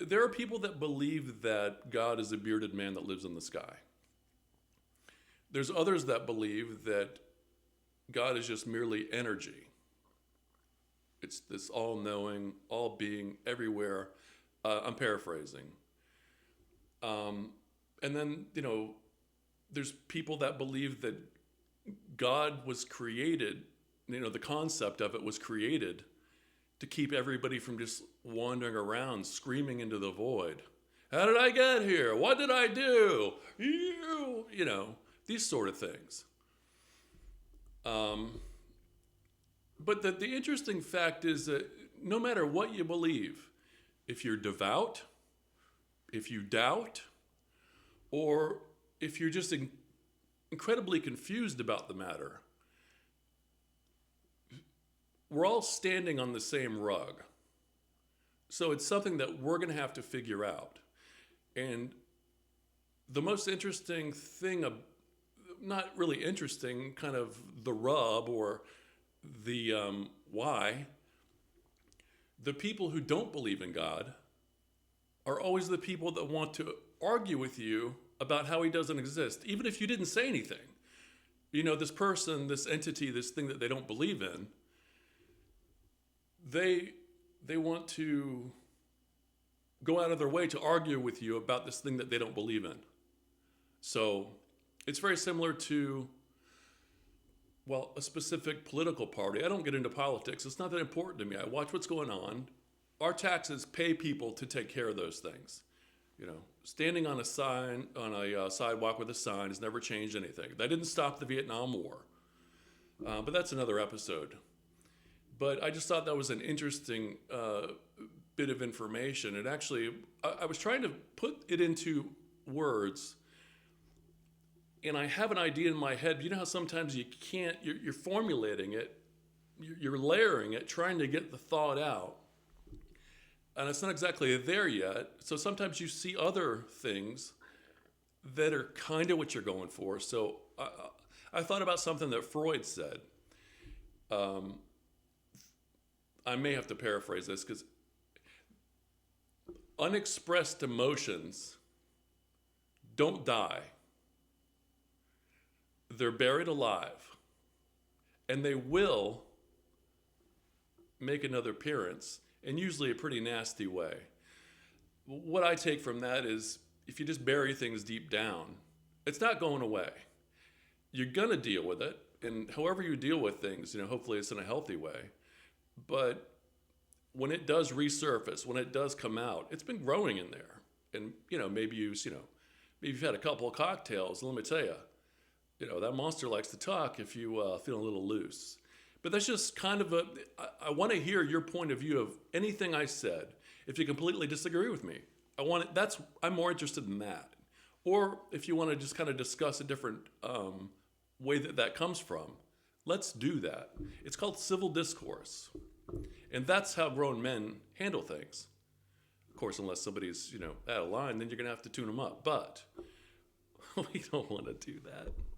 there are people that believe that God is a bearded man that lives in the sky. There's others that believe that God is just merely energy. It's this all-knowing, all-being, everywhere. I'm paraphrasing. And then, there's people that believe that God was created, the concept of it was created to keep everybody from just wandering around, screaming into the void. How did I get here? What did I do? These sort of things. But the interesting fact is that no matter what you believe, if you're devout, if you doubt, or if you're just incredibly confused about the matter, we're all standing on the same rug. So it's something that we're going to have to figure out. And the most interesting thing, not really interesting, kind of the rub or the why, the people who don't believe in God are always the people that want to argue with you about how he doesn't exist, even if you didn't say anything. This person, this entity, this thing that they don't believe in, they want to go out of their way to argue with you about this thing that they don't believe in. So it's very similar to, a specific political party. I don't get into politics. It's not that important to me. I watch what's going on. Our taxes pay people to take care of those things. Standing on a sidewalk with a sign has never changed anything. That didn't stop the Vietnam War. But that's another episode. But I just thought that was an interesting bit of information. And actually, I was trying to put it into words, and I have an idea in my head. You know how sometimes you can't, you're formulating it, you're layering it, trying to get the thought out. And it's not exactly there yet. So sometimes you see other things that are kind of what you're going for. So I thought about something that Freud said. I may have to paraphrase this because unexpressed emotions don't die. They're buried alive. And they will make another appearance, and usually a pretty nasty way. What I take from that is if you just bury things deep down, it's not going away. You're going to deal with it, and however you deal with things, hopefully it's in a healthy way. But when it does resurface, when it does come out, it's been growing in there. And, maybe you've had a couple of cocktails, and let me tell you, that monster likes to talk if you feel a little loose. But that's just kind of I want to hear your point of view of anything I said. If you completely disagree with me, I'm more interested in that. Or if you want to just kind of discuss a different way that comes from, let's do that. It's called civil discourse. And that's how grown men handle things. Of course, unless somebody's, out of line, then you're going to have to tune them up. But we don't want to do that.